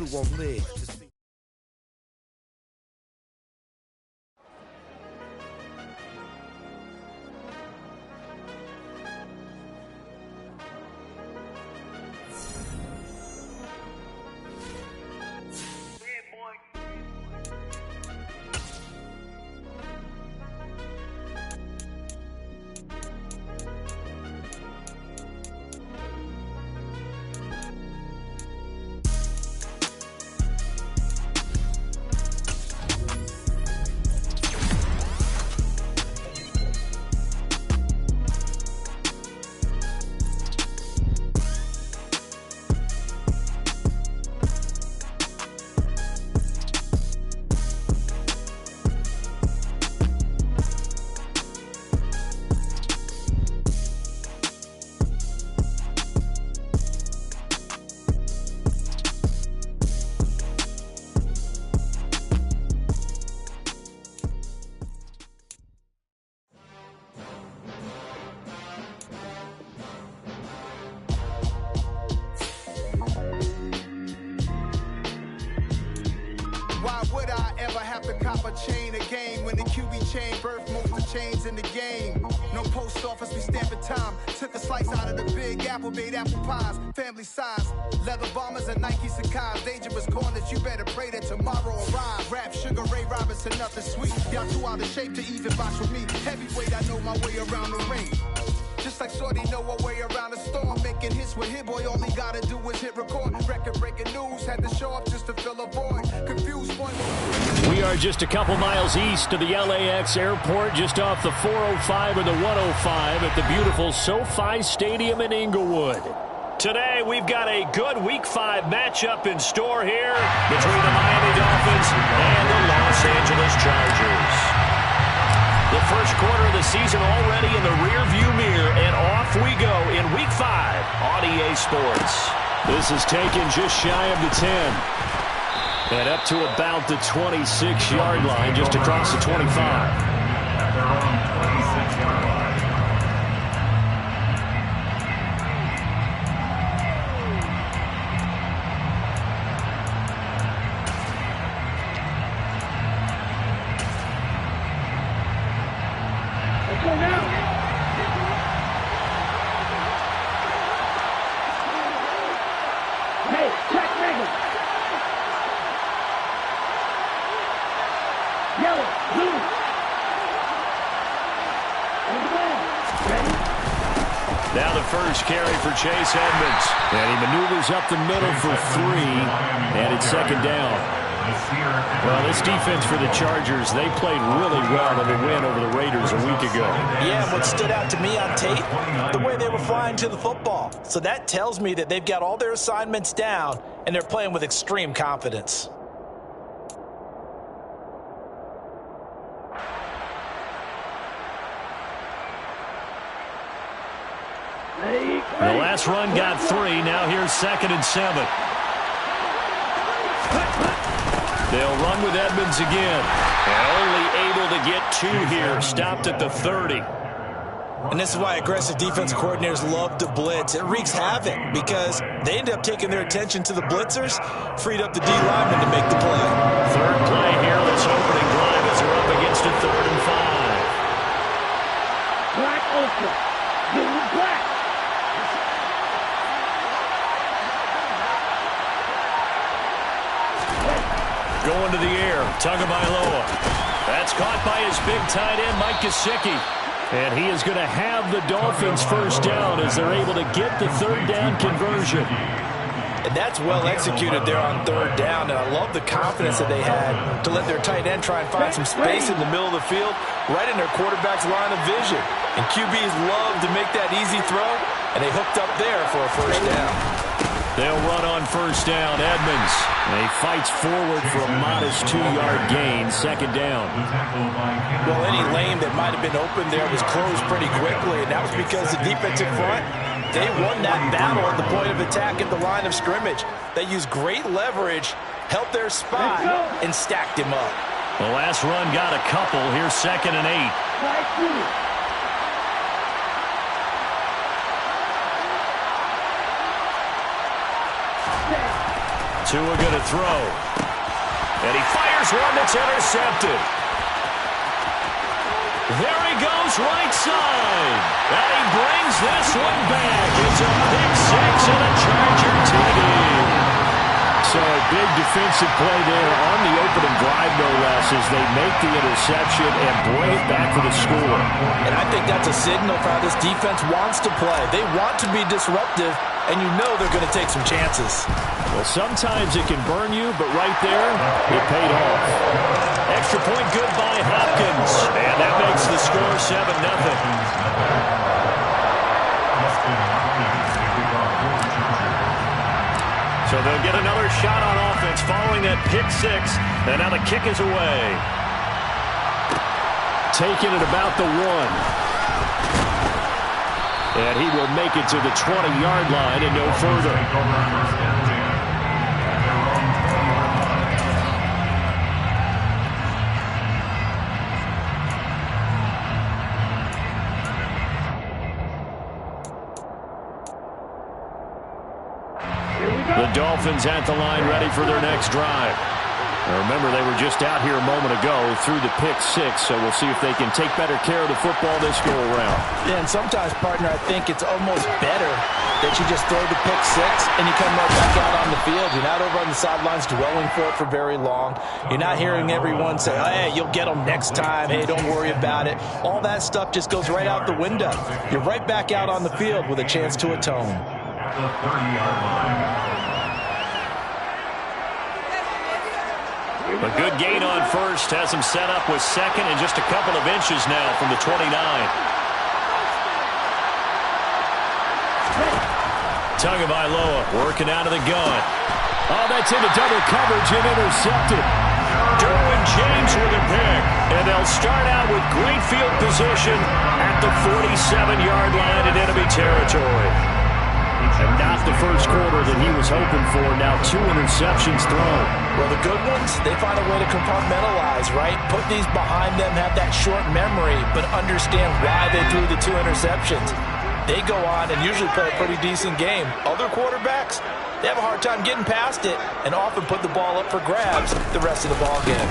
flew on legs to see. Why would I ever have to cop a chain a game when the QB chain birthed most of the chains in the game? No post office, we stamping time. Took a slice out of the big apple, made apple pies, family size. Leather bombers and Nike Sacai's. Dangerous corners, you better pray that tomorrow arrives. Rap, Sugar Ray Robinson, nothing sweet. Y'all too out of shape to even box with me. Heavyweight, I know my way around the ring. Just like Shorty know a way around the storm. Making hits with Hit Boy, all he gotta do is hit record. Record-breaking news, had to show up just to fill a void. Confused one. We are just a couple miles east of the LAX airport, just off the 405 or the 105 at the beautiful SoFi Stadium in Inglewood. Today, we've got a good Week 5 matchup in store here between the Miami Dolphins and the Los Angeles Chargers. The first quarter of the season already in the rearview mirror, and off we go in Week 5 on EA Sports. This is taken just shy of the 10. And up to about the 26-yard line, just across the 25. At their own 26-yard line. Now the first carry for Chase Edmonds. And he maneuvers up the middle for 3, and it's second down. Well, this defense for the Chargers, they played really well in the win over the Raiders a week ago. Yeah, what stood out to me on tape, the way they were flying to the football. So that tells me that they've got all their assignments down, and they're playing with extreme confidence. The last run got 3. Now here's 2nd and 7. They'll run with Edmonds again. And only able to get 2 here. Stopped at the 30. And this is why aggressive defensive coordinators love to blitz. It wreaks havoc because they end up taking their attention to the blitzers, freed up the D-lineman to make the play. Third play here, this opening drive as they're up against a 3rd and 5. Black Ultra. Give me black. Going to the air, Tagovailoa. That's caught by his big tight end, Mike Gesicki. And he is going to have the Dolphins first down as they're able to get the 3rd down conversion. And that's well executed there on 3rd down. And I love the confidence that they had to let their tight end try and find some space in the middle of the field, right in their quarterback's line of vision. And QBs love to make that easy throw, and they hooked up there for a first down. They'll run on first down. Edmonds. And he fights forward for a modest 2-yard gain. 2nd down. Well, any lane that might have been open there was closed pretty quickly, and that was because the defensive front, they won that battle at the point of attack at the line of scrimmage. They used great leverage, held their spot, and stacked him up. The last run got a couple. Here's 2nd and 8. Tua going to throw. And he fires one that's intercepted. There he goes, right side. And he brings this one back. It's a pick six and a Charger TD. So a big defensive play there on the opening drive, no less, as they make the interception and bring it back for the score. And I think that's a signal for how this defense wants to play. They want to be disruptive, and you know they're going to take some chances. Well, sometimes it can burn you, but right there, it paid off. Extra point good by Hopkins. And that makes the score 7-0. So they'll get another shot on offense following that pick six. And now the kick is away. Taking it about the 1. And he will make it to the 20-yard line and no further. The Dolphins at the line, ready for their next drive. Now remember, they were just out here a moment ago through the pick six, so we'll see if they can take better care of the football this go-around. Yeah, and sometimes, partner, I think it's almost better that you just throw the pick six and you come right back out on the field. You're not over on the sidelines dwelling for it for very long. You're not hearing everyone say, oh, hey, you'll get them next time. Hey, don't worry about it. All that stuff just goes right out the window. You're right back out on the field with a chance to atone. At the 30-yard line. A good gain on first has him set up with second and just a couple of inches now from the 29. Tagovailoa working out of the gun. Oh, that's into double coverage and intercepted. Derwin James with a pick. And they'll start out with great field position at the 47-yard line in enemy territory. And not the first quarter that he was hoping for. Now 2 interceptions thrown. Well, the good ones, they find a way to compartmentalize, right? Put these behind them, have that short memory, but understand why they threw the 2 interceptions. They go on and usually play a pretty decent game. Other quarterbacks, they have a hard time getting past it and often put the ball up for grabs the rest of the ball game.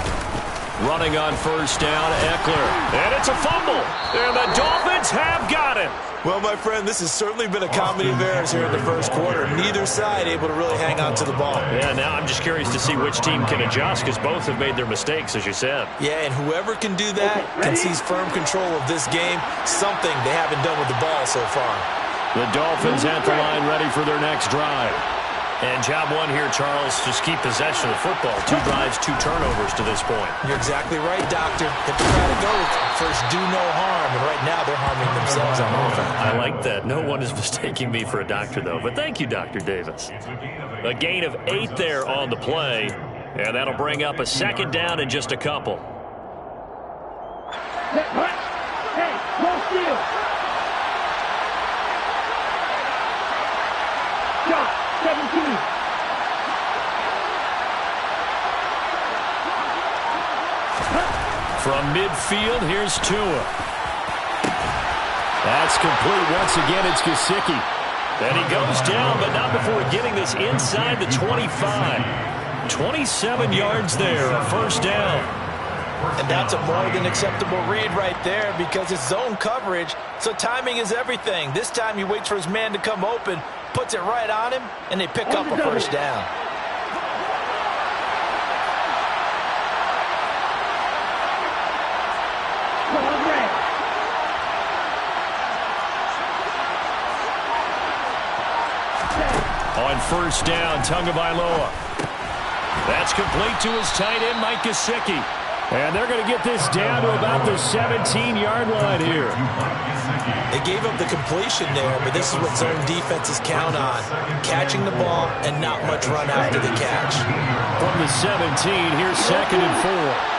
Running on first down, Eckler. And it's a fumble. And the Dolphins have got it. Well, my friend, this has certainly been a comedy of errors here in the first quarter. Neither side able to really hang on to the ball. Yeah, now I'm just curious to see which team can adjust because both have made their mistakes, as you said. Yeah, and whoever can do that can seize firm control of this game, something they haven't done with the ball so far. The Dolphins at the line ready for their next drive. And job one here, Charles, just keep possession of the football. 2 drives, 2 turnovers to this point. You're exactly right, Doctor. Hippocratic oath. First, do no harm. And right now, they're harming themselves on offense. I like that. No one is mistaking me for a doctor, though. But thank you, Dr. Davis. A gain of 8 there on the play. And that'll bring up a second down in just a couple. Hey, go steal. Shot. 17. From midfield, here's Tua. That's complete. Once again, it's Gesicki. And he goes down, but not before getting this inside the 25. 27 yards there, a first down. And that's a more than acceptable read right there because it's zone coverage, so timing is everything. This time he waits for his man to come open, puts it right on him, and they pick up a first down. On first down, Tagovailoa. That's complete to his tight end, Mike Gesicki. And they're going to get this down to about the 17-yard line here. They gave up the completion there, but this is what zone defenses count on. Catching the ball and not much run after the catch. From the 17, here's 2nd and 4.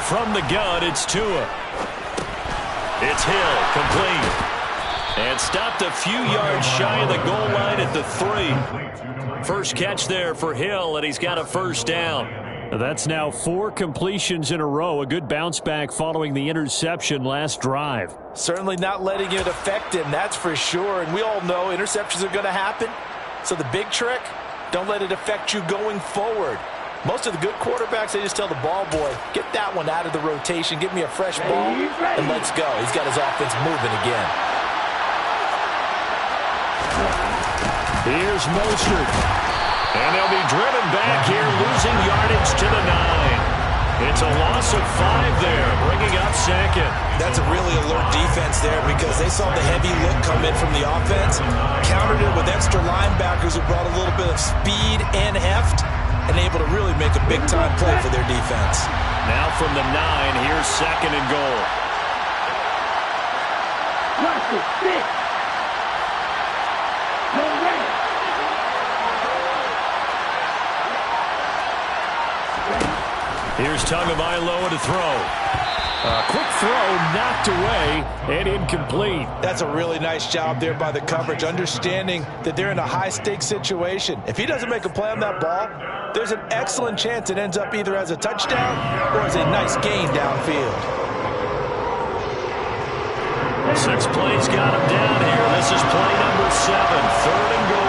From the gun, it's Tua. It's Hill, complete. And stopped a few yards shy of the goal line at the 3. First catch there for Hill, and he's got a first down. That's now 4 completions in a row. A good bounce back following the interception last drive. Certainly not letting it affect him, that's for sure. And we all know interceptions are going to happen. So the big trick, don't let it affect you going forward. Most of the good quarterbacks, they just tell the ball boy, get that one out of the rotation, give me a fresh ball, and let's go. He's got his offense moving again. Here's Mostert. And they'll be driven back here, losing yardage to the 9. It's a loss of 5 there, bringing up second. That's a really alert defense there because they saw the heavy look come in from the offense, countered it with extra linebackers who brought a little bit of speed and heft, and able to really make a big-time play for their defense. Now from the 9, here's second and goal. Watch it, 6. Go red. Here's Tagovailoa to throw. A quick throw knocked away and incomplete. That's a really nice job there by the coverage, understanding that they're in a high-stakes situation. If he doesn't make a play on that ball, there's an excellent chance it ends up either as a touchdown or as a nice gain downfield. 6 plays got him down here. This is play number 7, third and goal.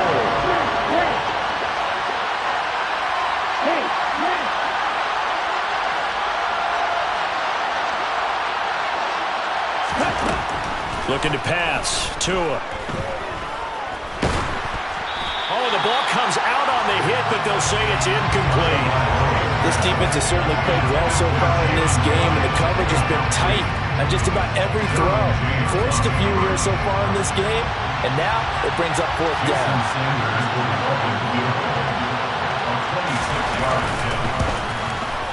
Looking to pass. Tua. Oh, the ball comes out on the hit, but they'll say it's incomplete. This defense has certainly played well so far in this game, and the coverage has been tight on just about every throw. Forced a few here so far in this game, and now it brings up 4th down.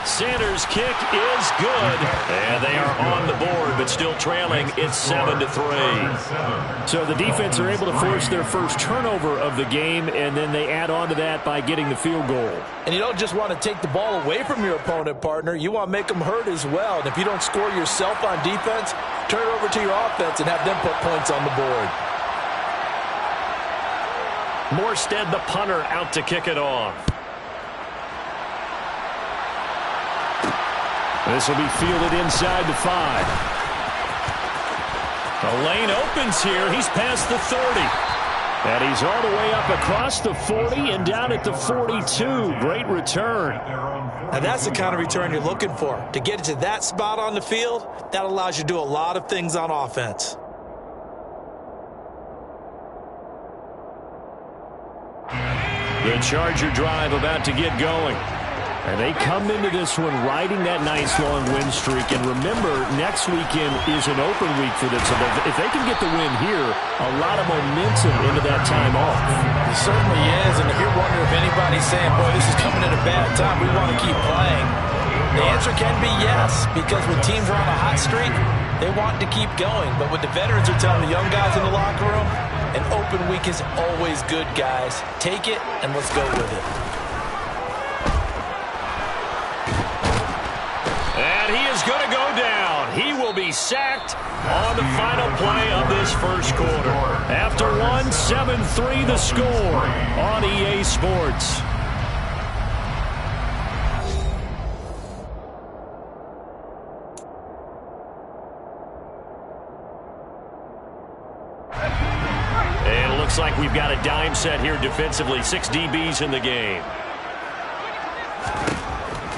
Sanders' kick is good, and they are on the board, but still trailing. It's 7-3. So the defense are able to force their first turnover of the game, and then they add on to that by getting the field goal. And you don't just want to take the ball away from your opponent, partner. You want to make them hurt as well. And if you don't score yourself on defense, turn it over to your offense and have them put points on the board. Morstead, the punter, out to kick it off. This will be fielded inside the 5. The lane opens here. He's past the 30. And he's all the way up across the 40 and down at the 42. Great return. And that's the kind of return you're looking for. To get it to that spot on the field, that allows you to do a lot of things on offense. The Charger drive about to get going. And they come into this one riding that nice long win streak. And remember, next weekend is an open week for them. So if they can get the win here, a lot of momentum into that time off. It certainly is. And if you're wondering if anybody's saying, boy, this is coming at a bad time, we want to keep playing, the answer can be yes. Because when teams are on a hot streak, they want to keep going. But what the veterans are telling the young guys in the locker room, an open week is always good, guys. Take it and let's go with it. And he is going to go down. He will be sacked on the final play of this first quarter. After 7-3 the score on EA Sports. And it looks like we've got a dime set here defensively. 6 DBs in the game.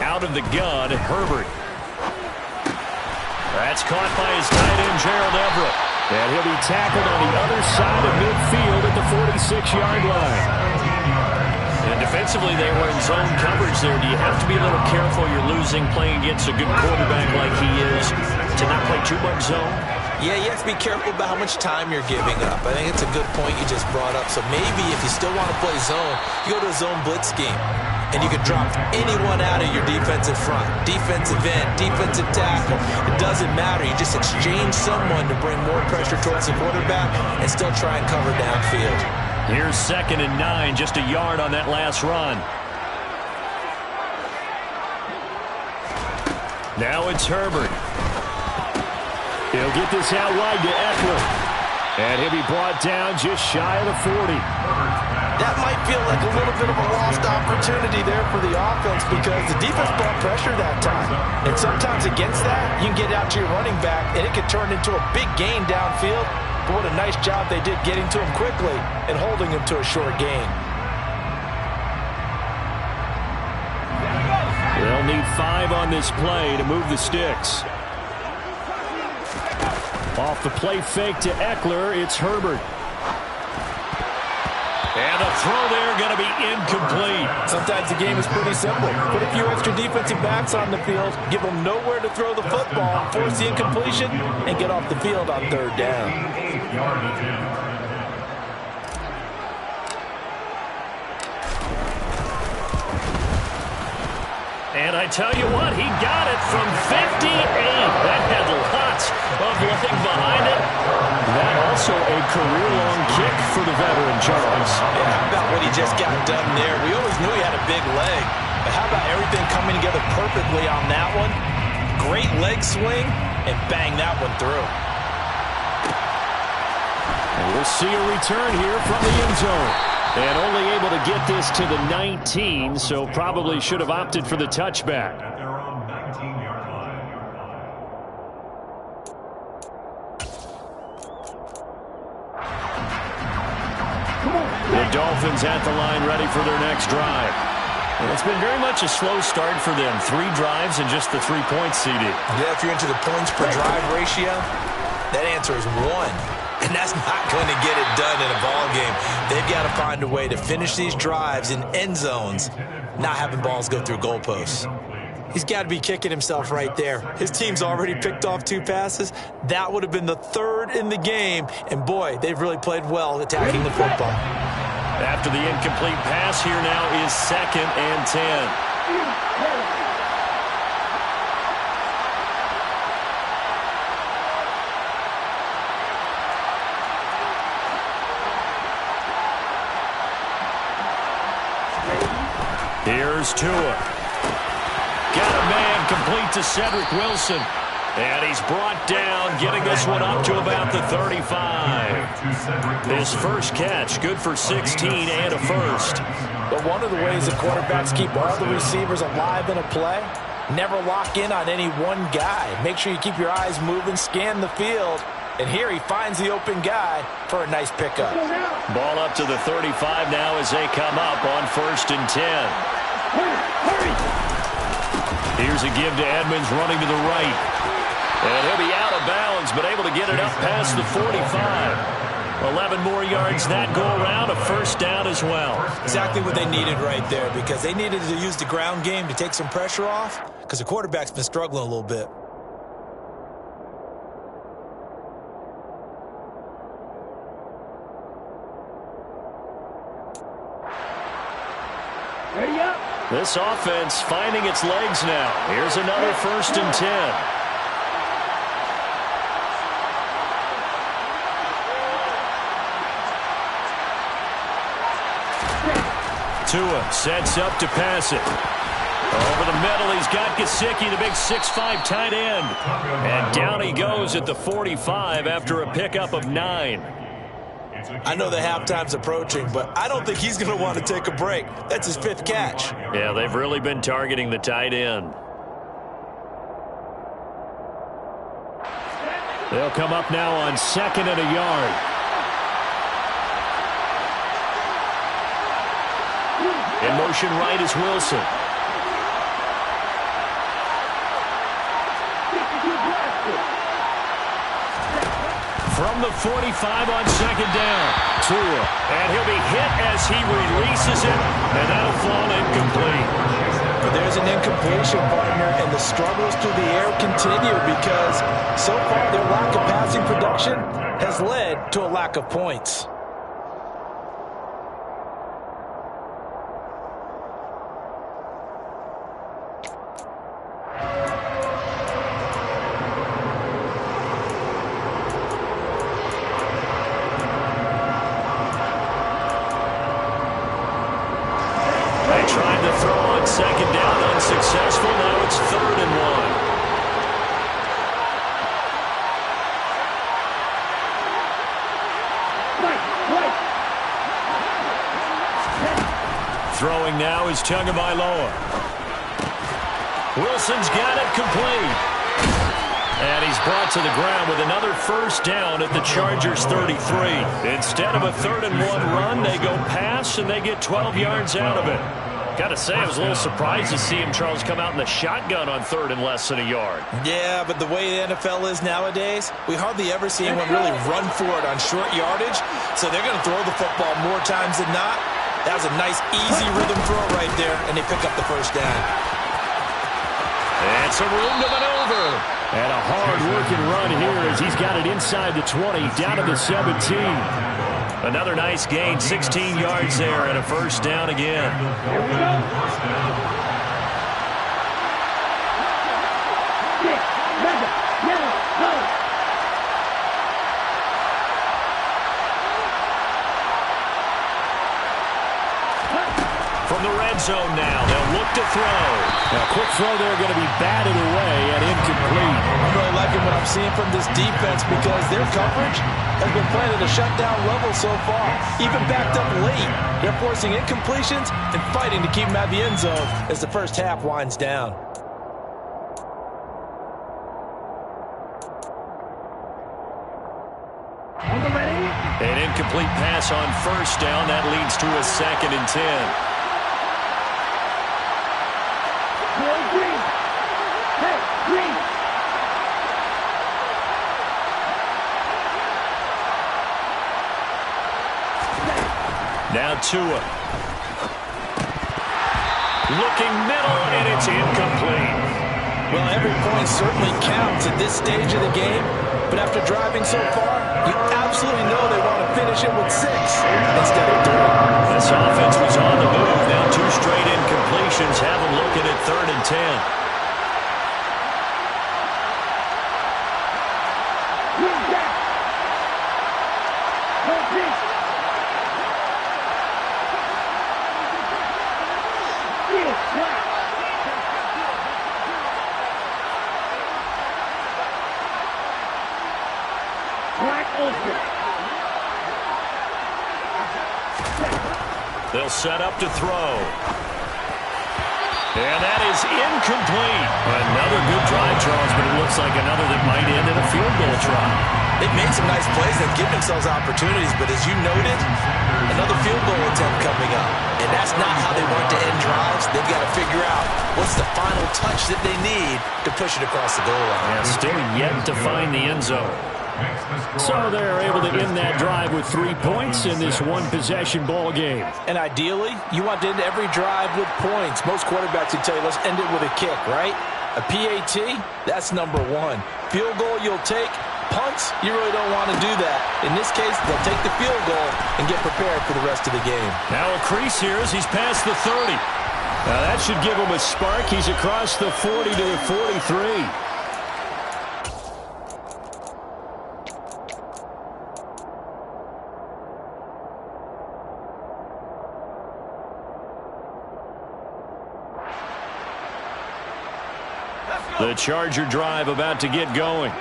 Out of the gun, Herbert. That's caught by his tight end, Gerald Everett. And he'll be tackled on the other side of midfield at the 46-yard line. And defensively, they were in zone coverage there. Do you have to be a little careful you're losing playing against a good quarterback like he is to not play too much zone? Yeah, you have to be careful about how much time you're giving up. I think it's a good point you just brought up. So maybe if you still want to play zone, you go to a zone blitz scheme. And you can drop anyone out of your defensive front. Defensive end, defensive tackle. It doesn't matter. You just exchange someone to bring more pressure towards the quarterback and still try and cover downfield. Here's 2nd and 9, just a yard on that last run. Now it's Herbert. He'll get this out wide to Eckler. And he'll be brought down just shy of the 40. That might feel like a little bit of a lost opportunity there for the offense because the defense brought pressure that time. And sometimes against that, you can get out to your running back, and it can turn into a big gain downfield. But what a nice job they did getting to him quickly and holding him to a short gain. They'll need 5 on this play to move the sticks. Off the play fake to Eckler, it's Herbert. And the throw there going to be incomplete. Sometimes the game is pretty simple. Put a few extra defensive backs on the field, give them nowhere to throw the football, force the incompletion, and get off the field on third down. And I tell you what, he got it from 58. That had lots of leg behind it. That also a career-long kick for the veteran, Charles. Yeah, how about what he just got done there? We always knew he had a big leg, but how about everything coming together perfectly on that one? Great leg swing, and bang that one through. And we'll see a return here from the end zone. And only able to get this to the 19, so probably should have opted for the touchback. At their own 19-yard line. The Dolphins at the line ready for their next drive. And it's been very much a slow start for them. 3 drives and just the 3 points, CD. Yeah, if you're into the points per drive ratio, that answer is 1. And that's not going to get it done in a ball game. They've got to find a way to finish these drives in end zones, not having balls go through goalposts. He's got to be kicking himself right there. His team's already picked off 2 passes. That would have been the 3rd in the game. And, boy, they've really played well attacking the football. After the incomplete pass, here now is 2nd and 10. Here's Tua. Got a man complete to Cedric Wilson. And he's brought down, getting this one up to about the 35. His first catch, good for 16 and a first. But one of the ways that quarterbacks keep all the receivers alive in a play, never lock in on any one guy. Make sure you keep your eyes moving, scan the field. And here he finds the open guy for a nice pickup. Ball up to the 35 now as they come up on 1st and 10. Here's a give to Edmonds running to the right. And he'll be out of bounds, but able to get it up past the 45. 11 more yards that go around, a first down as well. Exactly what they needed right there, because they needed to use the ground game to take some pressure off, because the quarterback's been struggling a little bit. Ready up. This offense finding its legs now. Here's another 1st and 10. Tua sets up to pass it. Over the middle, he's got Gesicki, the big 6'5" tight end. And down he goes at the 45 after a pickup of 9. I know the halftime's approaching, but I don't think he's going to want to take a break. That's his 5th catch. Yeah, they've really been targeting the tight end. They'll come up now on 2nd and a yard. In motion right is Wilson. From the 45 on 2nd down. Tua. And he'll be hit as he releases it, and that'll fall incomplete. But there's an incompletion, partner, and the struggles through the air continue because so far their lack of passing production has led to a lack of points. Trying to throw on 2nd down, unsuccessful. Now it's 3rd and 1. Throwing now is Tagovailoa. Wilson's got it complete. And he's brought to the ground with another first down at the Chargers' 33. Instead of a 3rd-and-1 run, they go pass, and they get 12 yards out of it. Got to say, I was a little surprised to see him, Charles, come out in the shotgun on 3rd and less than a yard. Yeah, but the way the NFL is nowadays, we hardly ever see anyone really run for it on short yardage, so they're going to throw the football more times than not. That was a nice, easy rhythm throw right there, and they pick up the first down. It's a room to maneuver. And a hard-working run here as he's got it inside the 20, down to the 17. Another nice gain, 16 yards there, and a first down again. Here we go. 6, 7, yellow, go. From the red zone now, they'll look to throw. Now, quick throw there going to be batted away and incomplete. I'm really liking what I'm seeing from this defense because their coverage has been playing at a shutdown level so far. Even backed up late, they're forcing incompletions and fighting to keep them out of the end zone as the first half winds down. An incomplete pass on first down. That leads to a 2nd and 10. Now Tua. Looking middle, and it's incomplete. Well, every point certainly counts at this stage of the game, but after driving so far, you absolutely know they want to finish it with 6 instead of 3. This offense was on the move. Now 2 straight incompletions have them looking at 3rd and 10. They'll set up to throw. And that is incomplete. Another good drive, Charles, but it looks like another that might end in a field goal try. They've made some nice plays. They've given themselves opportunities, but as you noted, another field goal attempt coming up. And that's not how they want to end drives. They've got to figure out what's the final touch that they need to push it across the goal line. Yeah, still yet to find the end zone. So they're able to end that drive with 3 points in this one-possession ball game. And ideally, you want to end every drive with points. Most quarterbacks would tell you, let's end it with a kick, right? A PAT, that's number 1. Field goal you'll take. Punts, you really don't want to do that. In this case, they'll take the field goal and get prepared for the rest of the game. Now a crease here as he's past the 30. Now that should give him a spark. He's across the 40 to the 43. The Charger drive about to get going.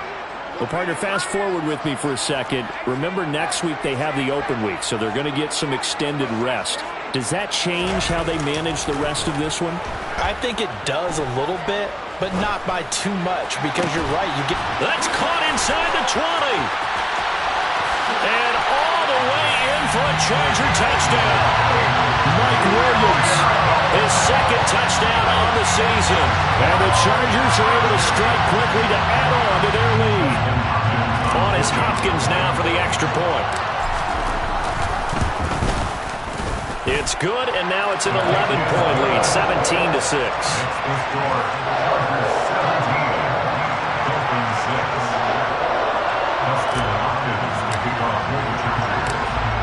Well, partner, fast forward with me for a second. Remember, next week they have the open week, so they're going to get some extended rest. Does that change how they manage the rest of this one? I think it does a little bit, but not by too much, because you're right. That's caught inside the 20. And all the way in for a Charger touchdown. Mike Williams, his 2nd touchdown on the season. And the Chargers are able to strike quickly to add on to their lead. On is Hopkins now for the extra point. It's good, and now it's an 11-point lead, 17-6.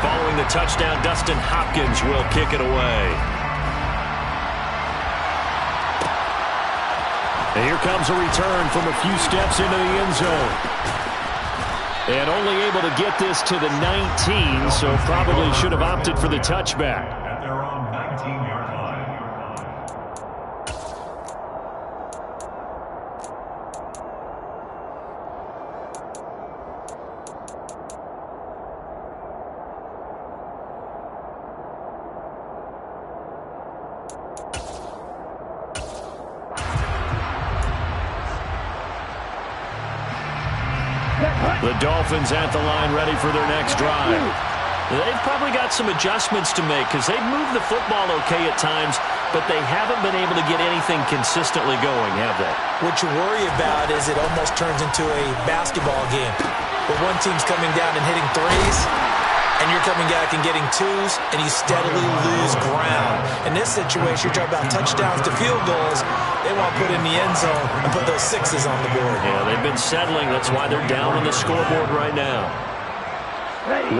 Following the touchdown, Dustin Hopkins will kick it away. And here comes a return from a few steps into the end zone. And only able to get this to the 19, so probably should have opted for the touchback. At their own 19-yard line. The Dolphins at the line ready for their next drive. They've probably got some adjustments to make because they've moved the football okay at times, but they haven't been able to get anything consistently going, have they? What you worry about is it almost turns into a basketball game where one team's coming down and hitting threes, and you're coming back and getting twos, and you steadily lose ground. In this situation, you're talking about touchdowns to field goals. They want to put in the end zone and put those sixes on the board. Yeah, they've been settling. That's why they're down on the scoreboard right now.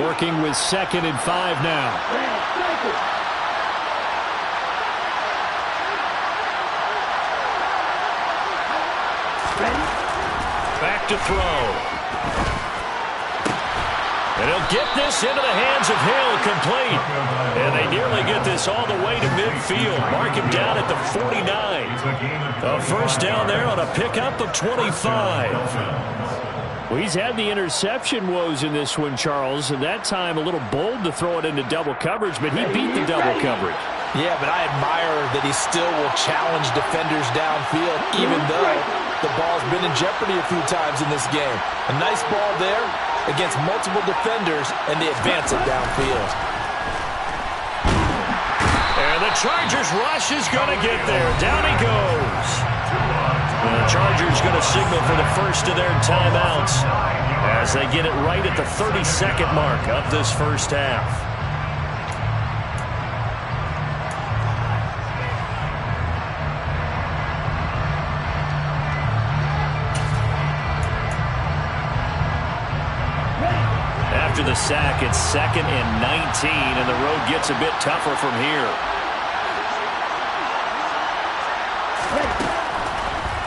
Working with 2nd and 5 now. Back to throw. And he'll get this into the hands of Hill, complete. And they nearly get this all the way to midfield. Mark him down at the 49. A first down there on a pickup of 25. Well, he's had the interception woes in this one, Charles. And that time a little bold to throw it into double coverage, but he beat the double coverage. Yeah, but I admire that he still will challenge defenders downfield, even though the ball's been in jeopardy a few times in this game. A nice ball there against multiple defenders, and they advance it downfield. And the Chargers rush is going to get there. Down he goes. And the Chargers going to signal for the first of their timeouts as they get it right at the 32nd mark of this first half. After the sack, it's 2nd and 19, and the road gets a bit tougher from here.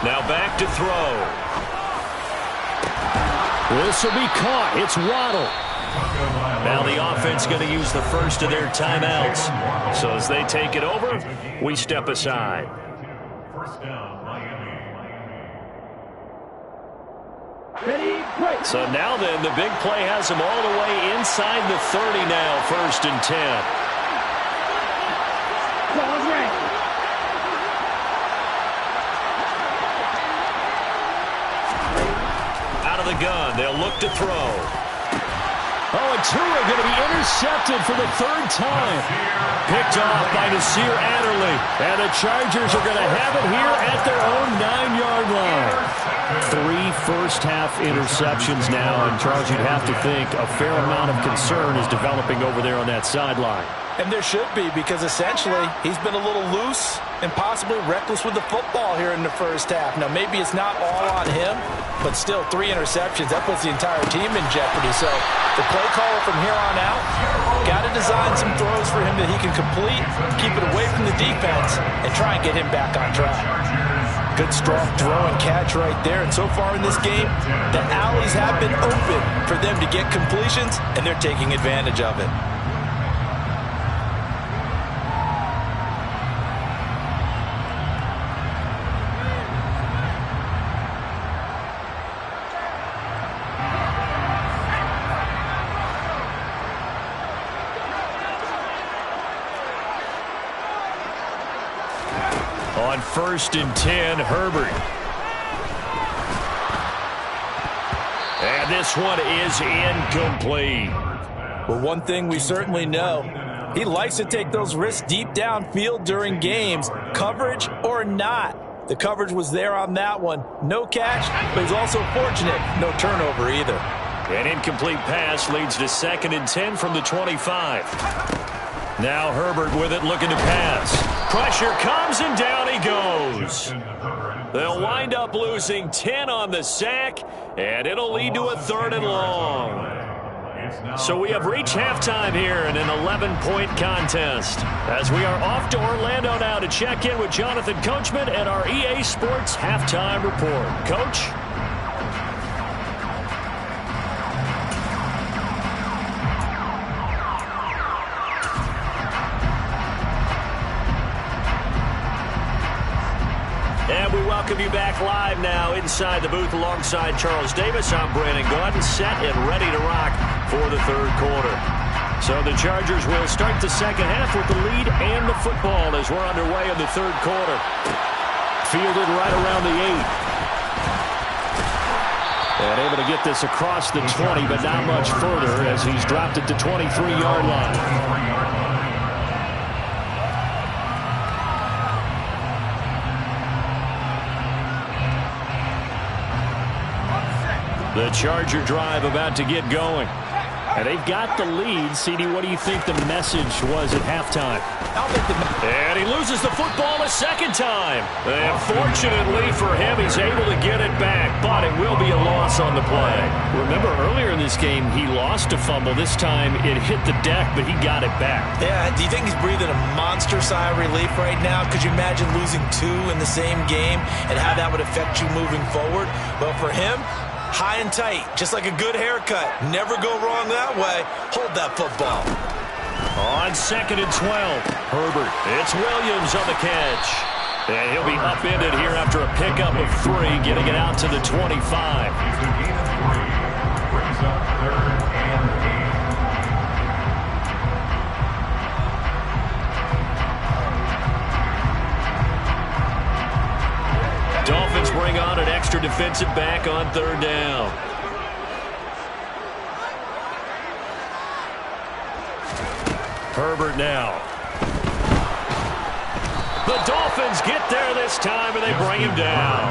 Now back to throw. This will be caught. It's Waddle. Now the offense going to use the first of their timeouts. So as they take it over, we step aside. First down, Miami. So now then, the big play has them all the way inside the 30 now, 1st and 10. Out of the gun, they'll look to throw. Oh, and Tua going to be intercepted for the 3rd time. Picked off by Nasir Adderley. And the Chargers are going to have it here at their own 9-yard line. 3 first-half interceptions now, and Charles, you'd have to think a fair amount of concern is developing over there on that sideline. And there should be, because essentially he's been a little loose and possibly reckless with the football here in the first half. Now, maybe it's not all on him, but still 3 interceptions. That puts the entire team in jeopardy. So the play caller from here on out got to design some throws for him that he can complete, keep it away from the defense, and try and get him back on track. Good strong throw and catch right there. And so far in this game, the alleys have been open for them to get completions, and they're taking advantage of it. On 1st and 10, Herbert. And this one is incomplete. Well, one thing we certainly know, he likes to take those risks deep downfield during games, coverage or not. The coverage was there on that one. No catch, but he's also fortunate. No turnover either. An incomplete pass leads to 2nd and 10 from the 25. Now Herbert with it, looking to pass. Pressure comes, and down he goes. They'll wind up losing 10 on the sack, and it'll lead to a 3rd and long. So we have reached halftime here in an 11-point contest, as we are off to Orlando now to check in with Jonathan Coachman and our EA Sports Halftime Report. Coach? And we welcome you back live now inside the booth alongside Charles Davis. I'm Brandon Gaudin, set and ready to rock for the 3rd quarter. So the Chargers will start the 2nd half with the lead and the football as we're underway in the 3rd quarter. Fielded right around the 8. And able to get this across the 20, but not much further as he's dropped it to 23-yard line. The Charger drive about to get going. And they've got the lead. CD, what do you think the message was at halftime? And he loses the football a second time. And fortunately for him, he's able to get it back. But it will be a loss on the play. Remember, earlier in this game, he lost a fumble. This time, it hit the deck, but he got it back. Yeah, do you think he's breathing a monster sigh of relief right now? Could you imagine losing 2 in the same game and how that would affect you moving forward? Well, for him, high and tight, just like a good haircut. Never go wrong that way. Hold that football. On 2nd and 12, Herbert. It's Williams on the catch. And he'll be upended here after a pickup of 3, getting it out to the 25. Brings up 3rd and 8. Dolphins bring on an extra defensive back on 3rd down. Herbert now. The Dolphins get there this time, and they bring him down.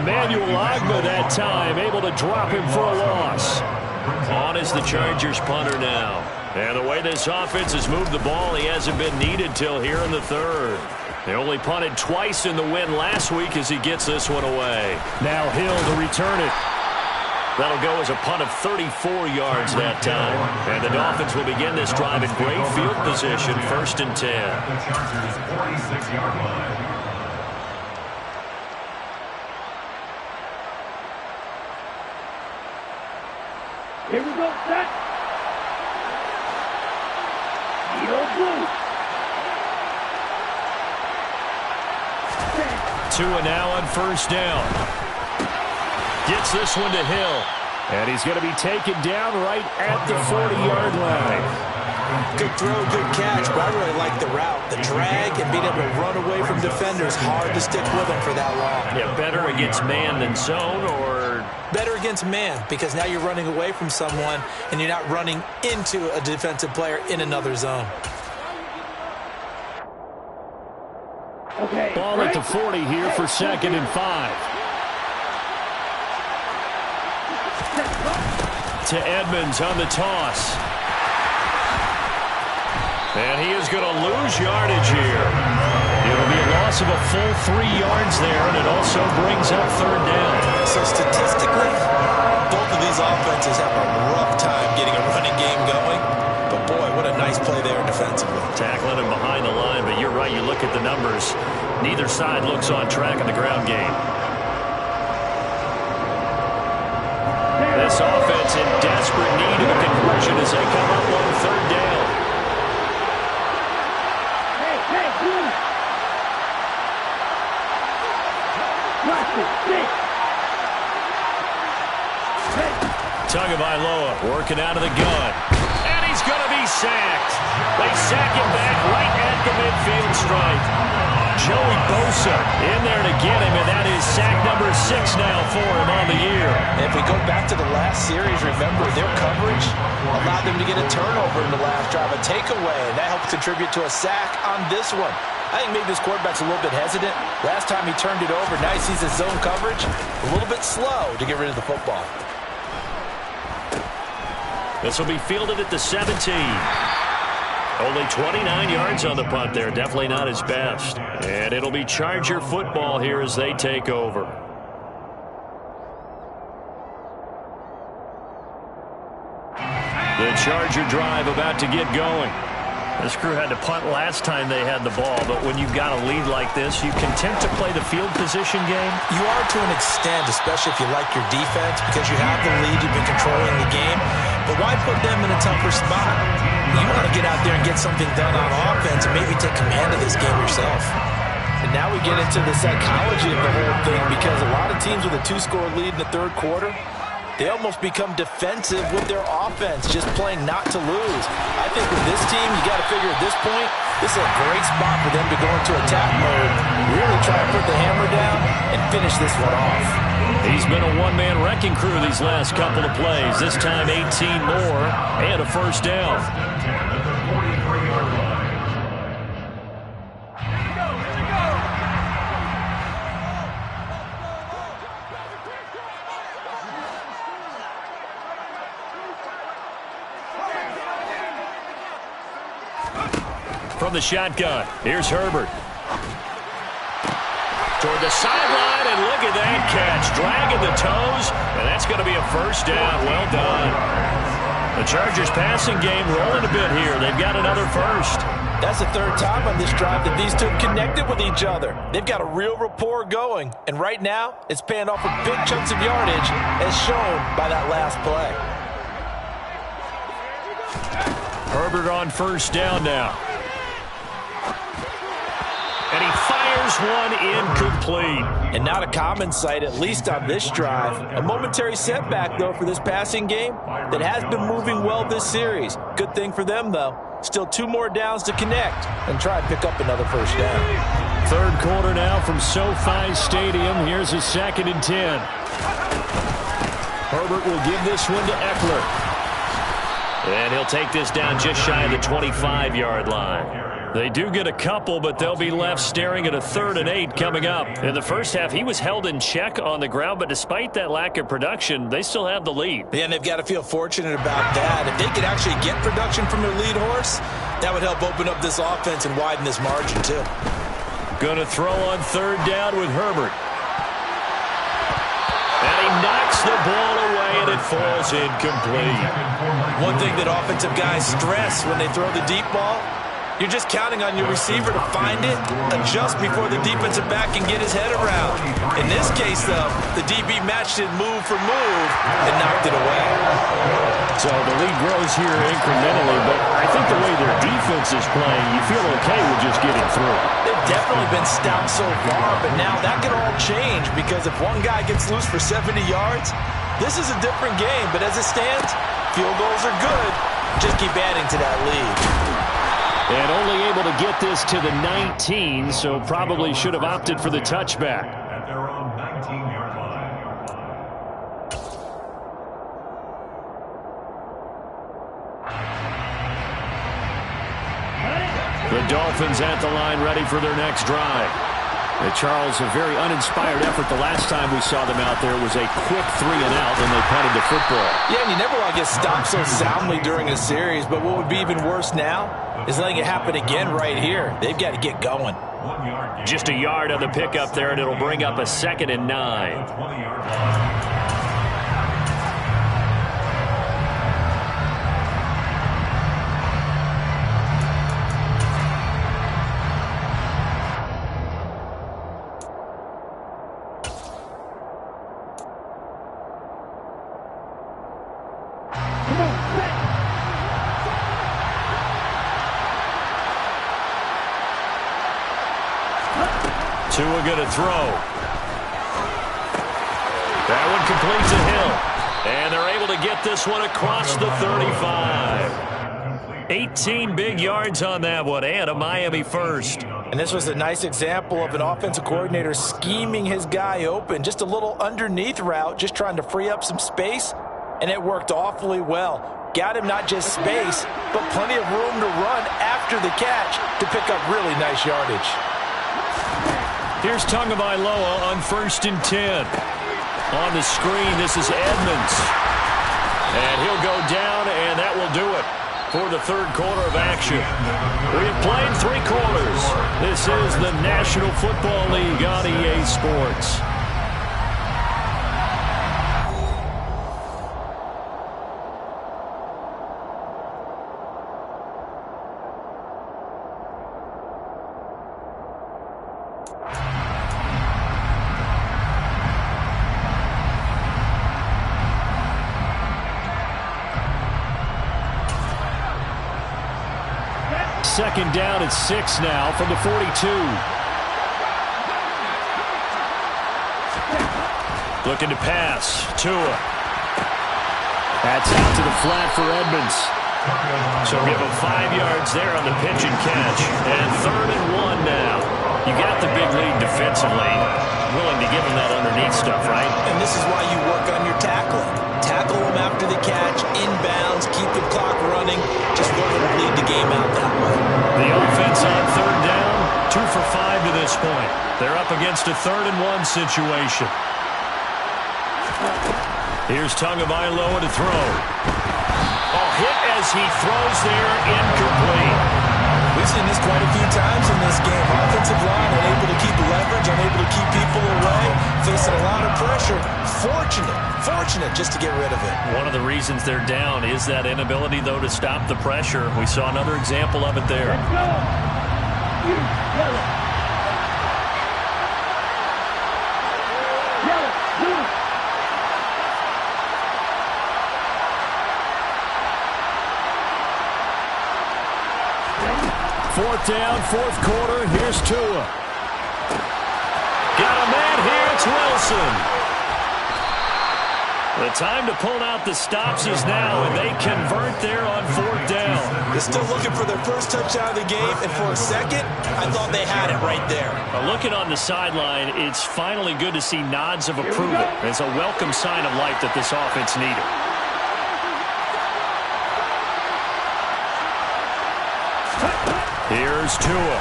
Emmanuel Ogbah that time, able to drop him for a loss. On is the Chargers punter now. And the way this offense has moved the ball, he hasn't been needed till here in the 3rd. They only punted twice in the win last week as he gets this one away. Now Hill to return it. That'll go as a punt of 34 yards that time. And the Dolphins will begin this drive in great field position, 1st and 10. The Chargers' 46-yard line. Here we go, set. Yo, blue. 2 now on 1st down. Gets this one to Hill. And he's going to be taken down right at the 40-yard line. Good throw, good catch, but I really like the route. The drag and being able to run away from defenders, hard to stick with them for that long. Yeah, better against man than zone, or? Better against man, because now you're running away from someone and you're not running into a defensive player in another zone. Okay. Ball at the 40 here for 2nd and 5. To Edmonds on the toss. And he is going to lose yardage here. It'll be a loss of a full 3 yards there, and it also brings up 3rd down. So statistically, both of these offenses have a rough time getting a running game going. But boy, what a nice play there defensively. Tackling him behind the line, but you're right, you look at the numbers. Neither side looks on track in the ground game. This offense in desperate need of a conversion as they come up on 3rd down. Hey, please. Watch it, stick. Hey. Tagovailoa working out of the gun. And he's going to be sacked. They sack him back right at the midfield stripe. Joey Bosa in there to get him, and that is sack number 6 now for him on the year. And if we go back to the last series, remember their coverage allowed them to get a turnover in the last drive, a takeaway, and that helped contribute to a sack on this one. I think maybe this quarterback's a little bit hesitant. Last time he turned it over, now he sees his zone coverage, a little bit slow to get rid of the football. This will be fielded at the 17. Only 29 yards on the punt there. Definitely not his best. And it'll be Charger football here as they take over. The Charger drive about to get going. This crew had to punt last time they had the ball, but when you've got a lead like this, you content to play the field position game? You are to an extent, especially if you like your defense, because you have the lead, you've been controlling the game. But why put them in a tougher spot? You want to get out there and get something done on offense and maybe take command of this game yourself. And now we get into the psychology of the whole thing, because a lot of teams with a 2-score lead in the 3rd quarter, they almost become defensive with their offense, just playing not to lose. I think with this team, you got to figure at this point, This is a great spot for them to go into attack mode, really try to put the hammer down and finish this one off. He's been a one-man wrecking crew these last couple of plays. This time 18 more and a first down. From the shotgun, here's Herbert. Toward the sideline, and look at that catch. Dragging the toes, and that's going to be a first down. Well done. The Chargers passing game rolling a bit here. They've got another first. That's the third time on this drive that these two have connected with each other. They've got a real rapport going, and right now it's paying off with big chunks of yardage as shown by that last play. Herbert on first down now. And he fires one incomplete. And not a common sight, at least on this drive. A momentary setback, though, for this passing game that has been moving well this series. Good thing for them, though. Still 2 more downs to connect and try and pick up another first down. Third quarter now from SoFi Stadium. Here's a 2nd and 10. Herbert will give this one to Eckler. And he'll take this down just shy of the 25-yard line. They do get a couple, but they'll be left staring at a 3rd and 8 coming up. In the first half, he was held in check on the ground, but despite that lack of production, they still have the lead. Yeah, and they've got to feel fortunate about that. If they could actually get production from their lead horse, that would help open up this offense and widen this margin, too. Going to throw on 3rd down with Herbert. And he knocks the ball away, and it falls incomplete. One thing that offensive guys stress when they throw the deep ball, you're just counting on your receiver to find it, adjust before the defensive back can get his head around. In this case, though, the DB matched it move for move and knocked it away. So the lead grows here incrementally, but I think the way their defense is playing, you feel okay with just getting through. They've definitely been stout so far, but now that can all change because if one guy gets loose for 70 yards, this is a different game. But as it stands, field goals are good. Just keep adding to that lead. And only able to get this to the 19, so probably should have opted for the touchback. At their own 19-yard line. The Dolphins at the line ready for their next drive. Charles, a very uninspired effort the last time we saw them out there was a quick 3-and-out when they punted the football. Yeah, and you never want to get stopped so soundly during a series, but what would be even worse now is letting it happen again right here. They've got to get going. Just a yard on the pickup there, and it'll bring up a 2nd and 9. 20-yard line. Tua going to throw. That one complete to Hill. And they're able to get this one across the 35. 18 big yards on that one, and a Miami first. And this was a nice example of an offensive coordinator scheming his guy open. Just a little underneath route, just trying to free up some space, and it worked awfully well. Got him not just space, but plenty of room to run after the catch to pick up really nice yardage. Here's Tagovailoa on 1st and 10. On the screen, this is Edmonds. And he'll go down, and that will do it for the third quarter of action. We have played 3 quarters. This is the National Football League on EA Sports. Second down at 6 now from the 42. Looking to pass. Tua. That's out to the flat for Edmonds. So give him 5 yards there on the pitch and catch. And 3rd and 1 now. You got the big lead defensively. Willing to give him that underneath stuff, right? And this is why you work on your tackling. Tackle him after the catch, inbounds, keep the clock running. Just want him to lead the game out that way. The offense on 3rd down, 2 for 5 to this point. They're up against a 3rd and 1 situation. Here's Tagovailoa to throw. Hit as he throws there, incomplete. We've seen this quite a few times in this game. Offensive line unable to keep leverage, unable to keep people away, facing a lot of pressure. Fortunate just to get rid of it. One of the reasons they're down is that inability, though, to stop the pressure. We saw another example of it there. Let's go. Yellow. Blue. 4th down, 4th quarter. Here's Tua. Got a man here. It's Wilson. The time to pull out the stops is now, and they convert there on 4th down. They're still looking for their first touchdown of the game, and for a second, I thought they had it right there. Looking on the sideline, it's finally good to see nods of approval. It's a welcome sign of life that this offense needed. Here's Tua.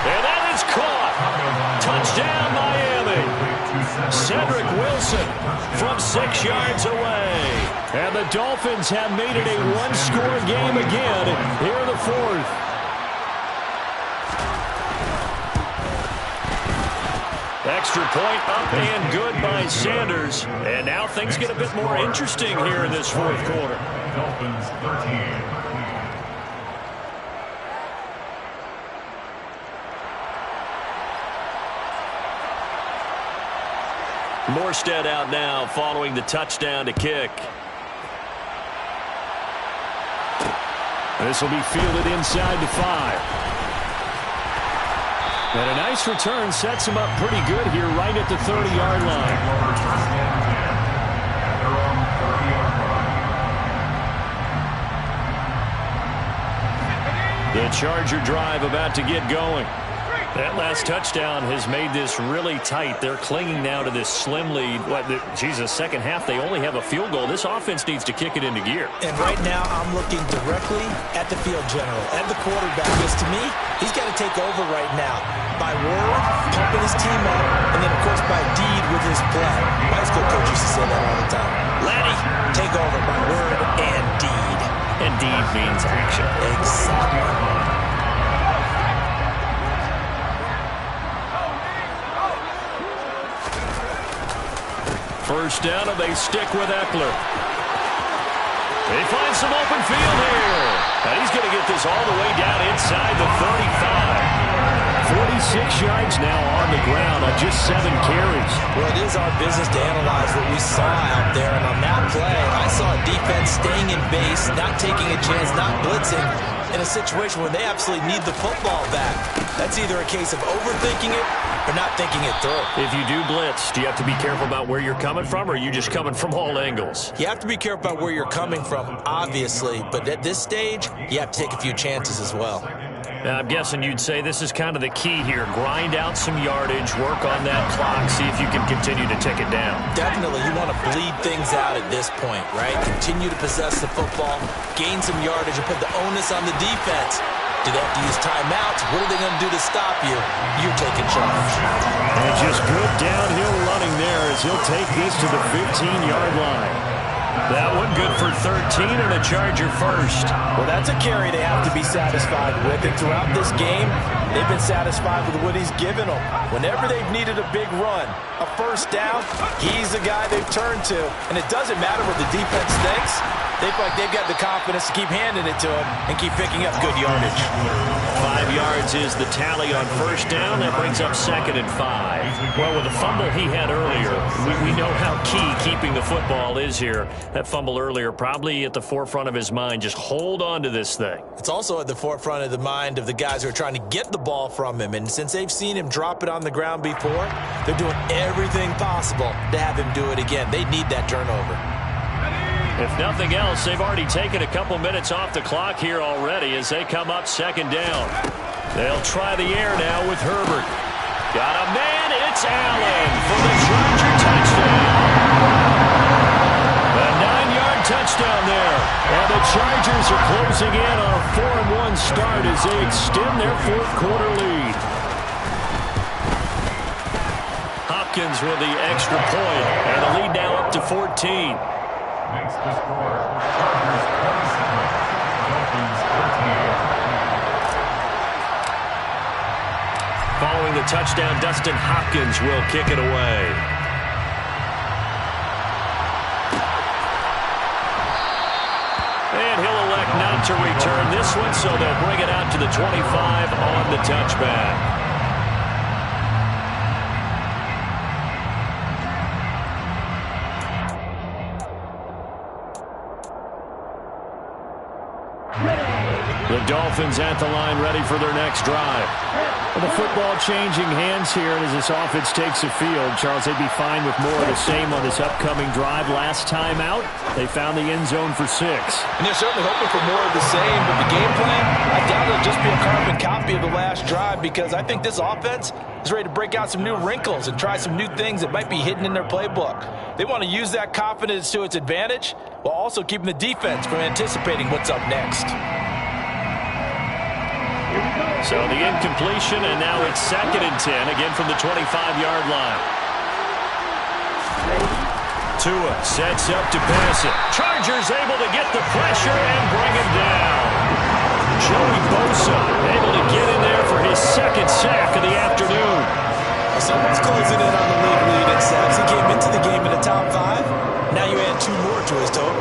And that is caught. Touchdown, Miami. Cedric Wilson from 6 yards away. And the Dolphins have made it a one-score game again here in the 4th. Extra point up and good by Sanders. And now things get a bit more interesting here in this 4th quarter. Dolphins 13. Morstead out now following the touchdown to kick. This will be fielded inside the 5. And a nice return sets him up pretty good here right at the 30-yard line. The Charger drive about to get going. That last touchdown has made this really tight. They're clinging now to this slim lead. Second half, they only have a field goal. This offense needs to kick it into gear. And right now, I'm looking directly at the field general, at the quarterback. Because to me, he's got to take over right now. By word, pumping his team up, and then, of course, by deed with his play. My high school coach used to say that all the time. Laddie, take over by word and deed. And deed means action. Exactly. First down, and they stick with Eckler. They find some open field here. And he's going to get this all the way down inside the 35. 46 yards now on the ground on just 7 carries. Well, it is our business to analyze what we saw out there. And on that play, I saw a defense staying in base, not taking a chance, not blitzing, in a situation where they absolutely need the football back. That's either a case of overthinking it or not thinking it through. If you do blitz, do you have to be careful about where you're coming from, or are you just coming from all angles? You have to be careful about where you're coming from, obviously. But at this stage, you have to take a few chances as well. I'm guessing you'd say this is kind of the key here. Grind out some yardage, work on that clock, see if you can continue to tick it down. Definitely. You want to bleed things out at this point, right? Continue to possess the football, gain some yardage, and put the onus on the defense. Do they have to use timeouts? What are they going to do to stop you? You're taking charge. And just good downhill running there as he'll take this to the 15-yard line. That one good for 13 and a Charger first. Well, that's a carry they have to be satisfied with. And throughout this game, they've been satisfied with what he's given them. Whenever they've needed a big run, a first down, he's the guy they've turned to. And it doesn't matter what the defense thinks. They feel like they've got the confidence to keep handing it to him and keep picking up good yardage. 5 yards is the tally on first down. That brings up 2nd and 5. Well, with the fumble he had earlier, we know how key keeping the football is here. That fumble earlier probably at the forefront of his mind. Just hold on to this thing. It's also at the forefront of the mind of the guys who are trying to get the ball from him. And since they've seen him drop it on the ground before, they're doing everything possible to have him do it again. They need that turnover. If nothing else, they've already taken a couple minutes off the clock here already as they come up second down. They'll try the air now with Herbert. Got a man, it's Allen for the Charger touchdown. A 9-yard touchdown there. And the Chargers are closing in on a 4-1 start as they extend their fourth quarter lead. Hopkins with the extra point, and the lead now up to 14. Makes the score. Chargers 27, Dolphins 13. Following the touchdown, Dustin Hopkins will kick it away. And he'll elect not to return this one, so they'll bring it out to the 25 on the touchback. The Dolphins at the line, ready for their next drive. Well, the football changing hands here, and as this offense takes the field, Charles, they'd be fine with more of the same on this upcoming drive. Last time out, they found the end zone for 6. And they're certainly hoping for more of the same, but the game plan, I doubt it'll just be a carbon copy of the last drive, because I think this offense is ready to break out some new wrinkles and try some new things that might be hidden in their playbook. They want to use that confidence to its advantage while also keeping the defense from anticipating what's up next. So the incompletion, and now it's 2nd and 10, again from the 25-yard line. Tua sets up to pass it. Chargers able to get the pressure and bring him down. Joey Bosa able to get in there for his 2nd sack of the afternoon. Someone's closing in on the league lead in sacks. He came into the game in the top 5. Now you add 2 more to his total.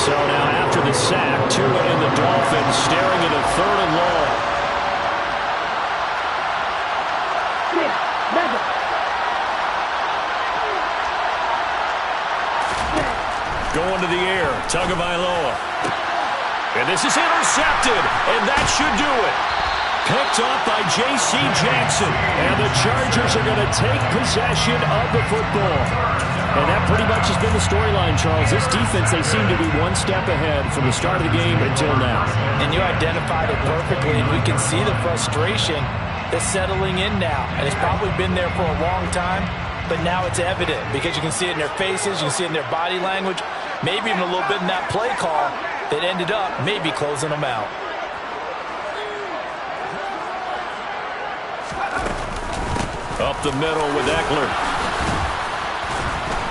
So now after the sack, Tua and the Dolphins staring at a 3rd and long. Going to the air, Tagovailoa. And this is intercepted, and that should do it. Picked up by J.C. Jackson, and the Chargers are going to take possession of the football. And that pretty much has been the storyline, Charles. This defense, they seem to be one step ahead from the start of the game until now. And you identified it perfectly, and we can see the frustration that's settling in now. And it's probably been there for a long time, but now it's evident because you can see it in their faces, you can see it in their body language, maybe even a little bit in that play call that ended up maybe closing them out. Up the middle with Eckler.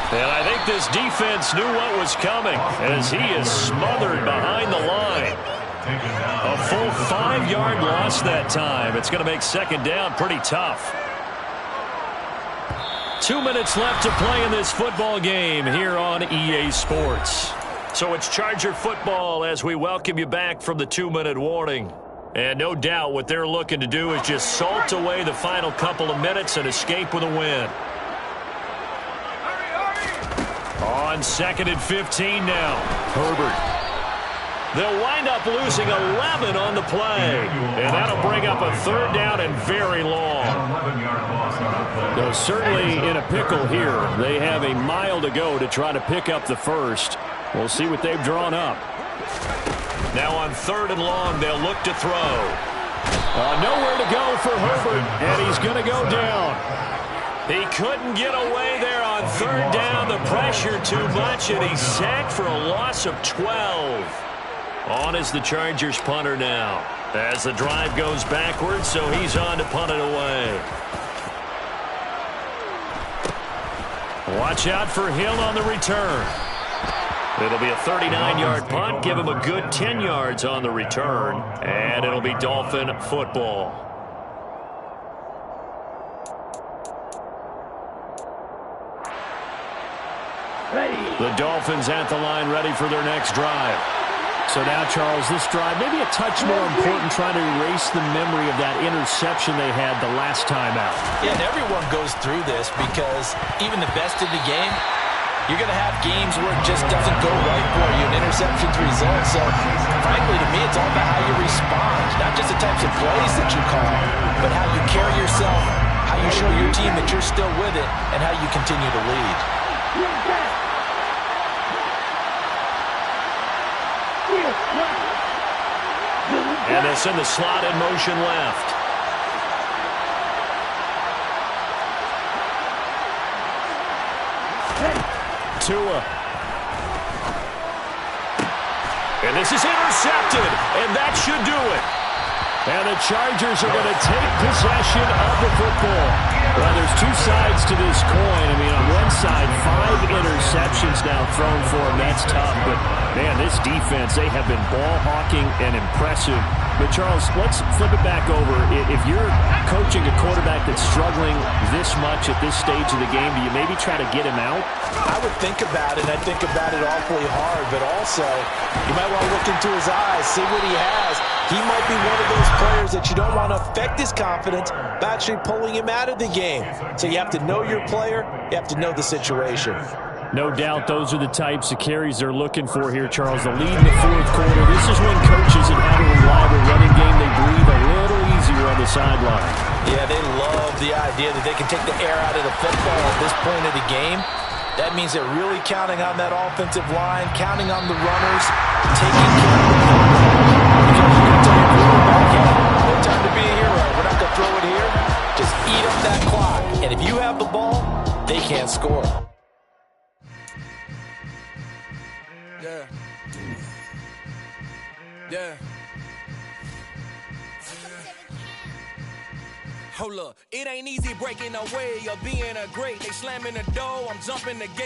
And I think this defense knew what was coming as he is smothered behind the line. A full 5-yard loss that time. It's going to make 2nd down pretty tough. 2 minutes left to play in this football game here on EA Sports. So it's Charger football as we welcome you back from the 2-minute warning. And no doubt what they're looking to do is just salt away the final couple of minutes and escape with a win. On 2nd and 15 now, Herbert. They'll wind up losing 11 on the play, and that'll bring up a 3rd down and very long. So certainly in a pickle here. They have a mile to go to try to pick up the first. We'll see what they've drawn up. Now on 3rd and long, they'll look to throw. Nowhere to go for Herbert, and he's going to go down. He couldn't get away there on 3rd down. The pressure too much, and he's sacked for a loss of 12. On is the Chargers punter now as the drive goes backwards, so he's on to punt it away. Watch out for Hill on the return. It'll be a 39-yard punt, give him a good 10 yards on the return, and it'll be Dolphin football. The Dolphins at the line ready for their next drive. So now, Charles, this drive maybe a touch more important, trying to erase the memory of that interception they had the last time out. Yeah, and everyone goes through this because even the best in the game, you're going to have games where it just doesn't go right for you, and interceptions result. So, frankly, to me, it's all about how you respond, not just the types of plays that you call, but how you carry yourself, how you show your team that you're still with it, and how you continue to lead. And they'll send the slot in motion left. Tua. And this is intercepted, and that should do it. And the Chargers are going to take possession of the football. Well, there's two sides to this coin. I mean, on one side, 5 interceptions now thrown for them. That's tough. But, man, this defense, they have been ball hawking and impressive. But, Charles, let's flip it back over. If you're coaching a quarterback that's struggling this much at this stage of the game, do you maybe try to get him out? I would think about it, and I think about it awfully hard. But also, you might want to look into his eyes, see what he has. He might be one of those players that you don't want to affect his confidence by actually pulling him out of the game. So you have to know your player. You have to know the situation. No doubt those are the types of carries they're looking for here, Charles. The lead in the fourth quarter. This is when coaches have had a reliable running game. They breathe a little easier on the sideline. Yeah, they love the idea that they can take the air out of the football at this point of the game. That means they're really counting on that offensive line, counting on the runners, taking care of the because you can tell your quarterback, hey, no time to be a hero. We're not going to throw it here. Just eat up that clock. And if you have the ball, they can't score. Yeah. Yeah. Hold up. It ain't easy breaking away or being a great. They slamming the door, I'm jumping the gate.